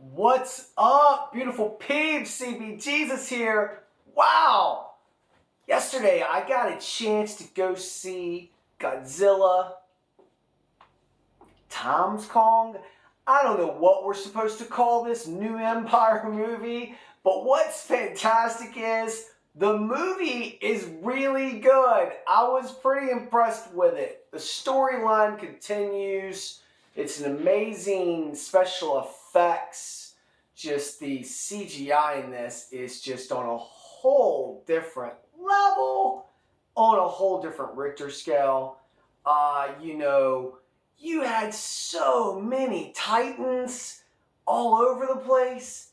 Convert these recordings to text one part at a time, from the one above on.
What's up, beautiful peeps? CB Jesus here. Wow! Yesterday I got a chance to go see Godzilla times Kong. I don't know what we're supposed to call this new Empire movie, but what's fantastic is the movie is really good. I was pretty impressed with it. The storyline continues. It's an amazing special effects. Just the CGI in this is just on a whole different level, on a whole different Richter scale. You had so many Titans all over the place.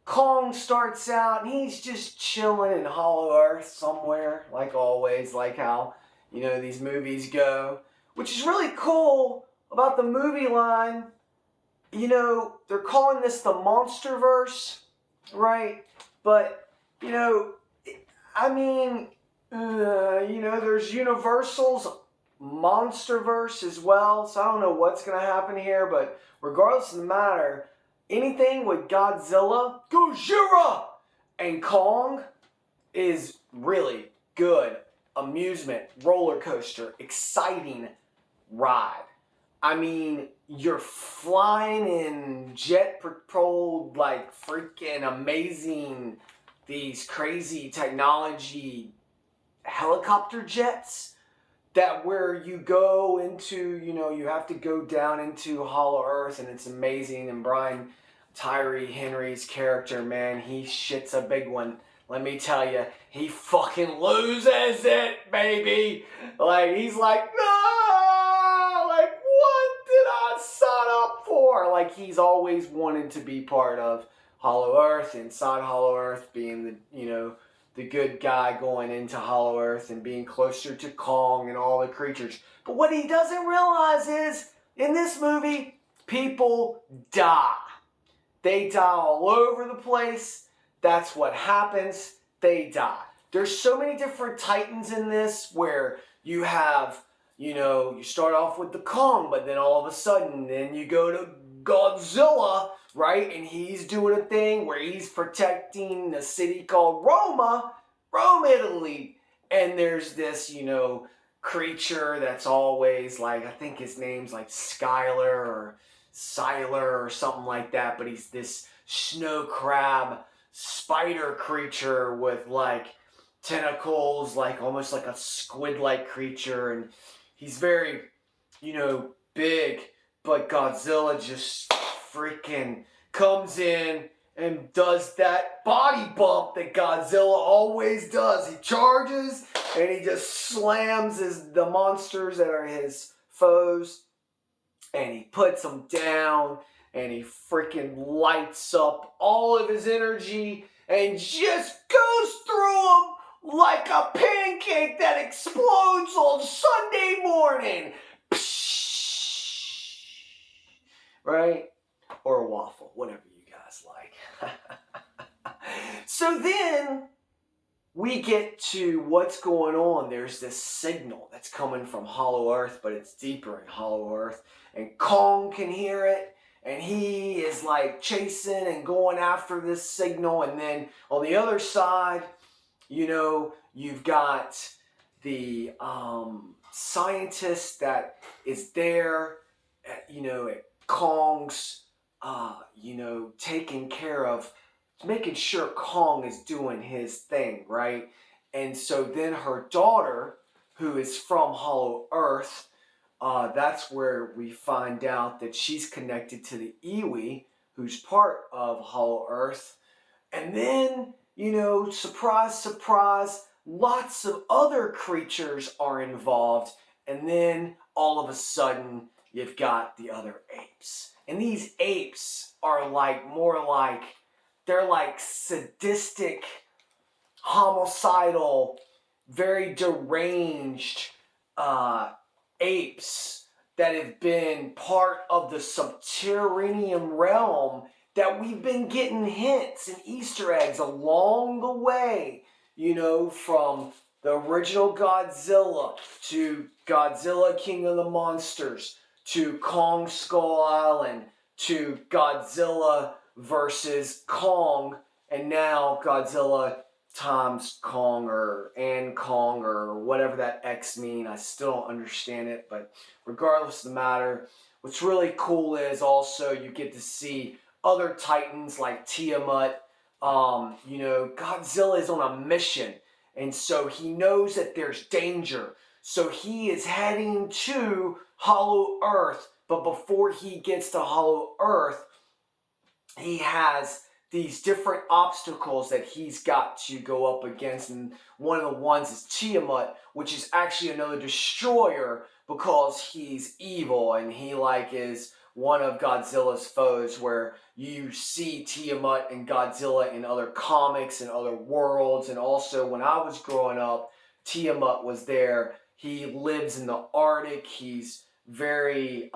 Kong starts out and he's just chilling in Hollow Earth somewhere, like always, like how, these movies go. Which is really cool about the movie line. They're calling this the Monsterverse, right? But, there's Universal's Monsterverse as well, so I don't know what's going to happen here, but regardless of the matter, anything with Godzilla, Gojira, and Kong is really good amusement, roller coaster, exciting ride. You're flying in jet-propelled, freaking amazing, these crazy technology helicopter jets that where you go into, you have to go down into Hollow Earth, and it's amazing. And Brian Tyree Henry's character, man, he shits a big one. Let me tell you, he fucking loses it, baby. He's like, no, what did I sign up for? He's always wanted to be part of Hollow Earth, inside Hollow Earth, being the good guy going into Hollow Earth and being closer to Kong and all the creatures. But what he doesn't realize is, in this movie, people die. They die all over the place. That's what happens. They die. There's so many different Titans in this where you have, you start off with the Kong, but then all of a sudden, then you go to Godzilla, right? And he's doing a thing where he's protecting a city called Rome, Italy. And there's this, creature that's always I think his name's Skylar or Siler or something like that. But he's this snow crab spider creature with tentacles, almost like a squid-like creature. And he's very, big. But Godzilla just freaking comes in and does that body bump that Godzilla always does. He charges and he just slams the monsters that are his foes, and he puts them down, and he freaking lights up all of his energy and just goes through them like a pancake that explodes on Sunday morning. Right? Or a waffle, whatever you guys like. So then we get to what's going on. There's this signal that's coming from Hollow Earth, but it's deeper in Hollow Earth. And Kong can hear it, and he is chasing and going after this signal. And then on the other side, you've got the scientist that is there at Kong's, taking care of, making sure Kong is doing his thing, right? And so then her daughter, who is from Hollow Earth, that's where we find out that she's connected to the Iwi, who's part of Hollow Earth. And then, surprise, surprise, lots of other creatures are involved. And then all of a sudden, you've got the other apes. And these apes are they're sadistic, homicidal, very deranged apes that have been part of the subterranean realm that we've been getting hints and Easter eggs along the way, from the original Godzilla to Godzilla King of the Monsters to Kong Skull Island to Godzilla versus Kong, and now Godzilla times Kong or whatever that X mean. I still don't understand it, but regardless of the matter, what's really cool is also you get to see other Titans like Tiamat. Godzilla is on a mission, and so he knows that there's danger. So he is heading to Hollow Earth, but before he gets to Hollow Earth, he has these different obstacles that he's got to go up against, and one of the ones is Tiamat, which is actually another destroyer because he's evil, and he is one of Godzilla's foes, where you see Tiamat and Godzilla in other comics and other worlds. And also when I was growing up, Tiamat was there. He lives in the Arctic. He's very,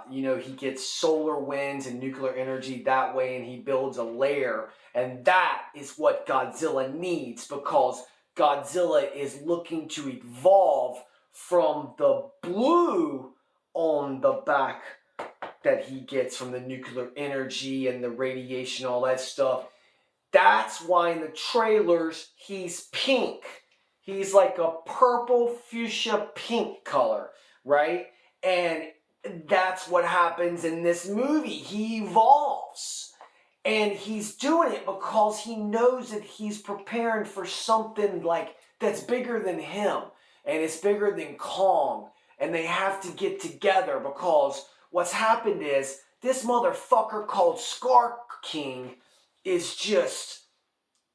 he gets solar winds and nuclear energy that way, and he builds a lair. And that is what Godzilla needs, because Godzilla is looking to evolve from the blue on the back that he gets from the nuclear energy and the radiation, all that stuff. That's why in the trailers, he's pink. He's like a purple fuchsia pink color, right? And that's what happens in this movie. He evolves. And he's doing it because he knows that he's preparing for something that's bigger than him. And it's bigger than Kong. And they have to get together, because what's happened is this motherfucker called Scar King is just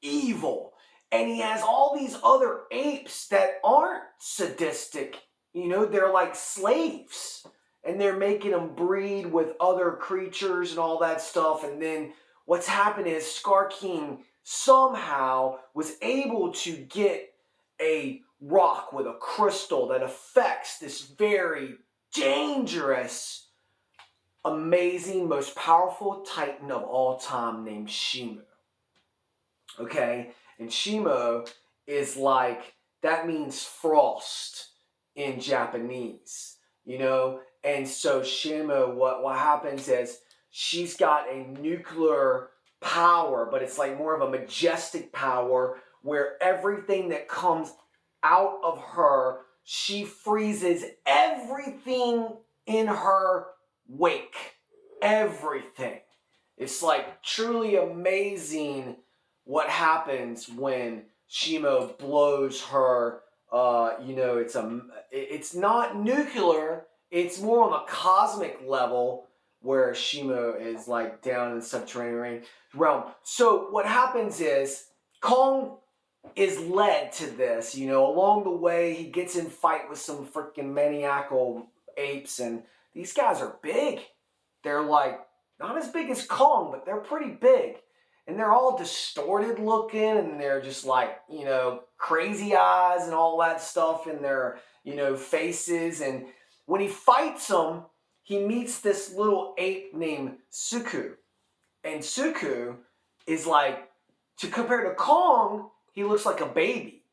evil. And he has all these other apes that aren't sadistic. They're like slaves. And they're making them breed with other creatures and all that stuff. And then what's happened is Scar King somehow was able to get a rock with a crystal that affects this very dangerous, amazing, most powerful Titan of all time named Shimo. Okay? And Shimo is that means frost in Japanese, And so Shimo, what happens is she's got a nuclear power, but it's more of a majestic power where everything that comes out of her, she freezes everything in her wake. Everything. It's truly amazing what happens when Shimo blows her. It's not nuclear. It's more on a cosmic level, where Shimo is down in the subterranean realm. So what happens is Kong is led to this. Along the way he gets in fight with some freaking maniacal apes, and these guys are big. They're not as big as Kong, but they're pretty big. And they're all distorted looking, and they're just crazy eyes and all that stuff in their, faces. And when he fights them, he meets this little ape named Suku. And Suku is to compare to Kong, he looks like a baby.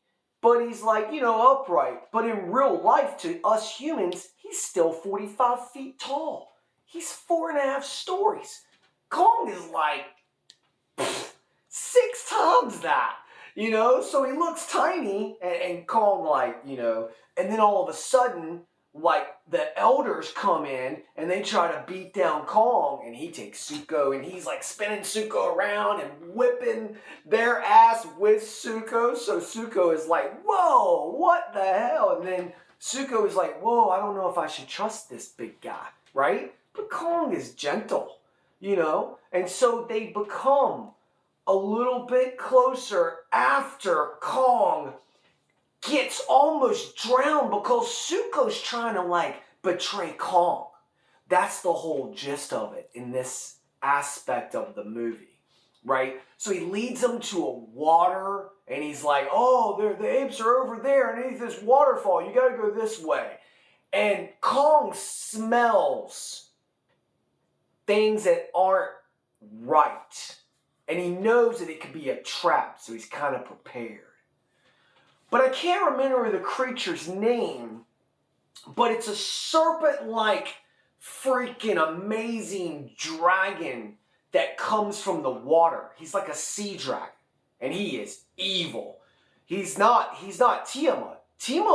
But he's upright. But in real life, to us humans, he's still 45 feet tall. He's 4.5 stories. Kong is 6 times that, so he looks tiny, and Kong, and then all of a sudden, the elders come in, and they try to beat down Kong, and he takes Zuko, and he's spinning Zuko around and whipping their ass with Zuko, so Zuko is whoa, what the hell? And then Zuko is whoa, I don't know if I should trust this big guy, right? But Kong is gentle, and so they become a little bit closer after Kong gets almost drowned because Zuko's trying to betray Kong. That's the whole gist of it in this aspect of the movie, right? So he leads them to a water, and he's oh, the apes are over there underneath this waterfall. You gotta go this way. And Kong smells things that aren't right. And he knows that it could be a trap, so he's kind of prepared. But I can't remember the creature's name, but it's a serpent-like freaking amazing dragon that comes from the water. He's like a sea dragon. And he is evil. He's not Tiamat. Tiamat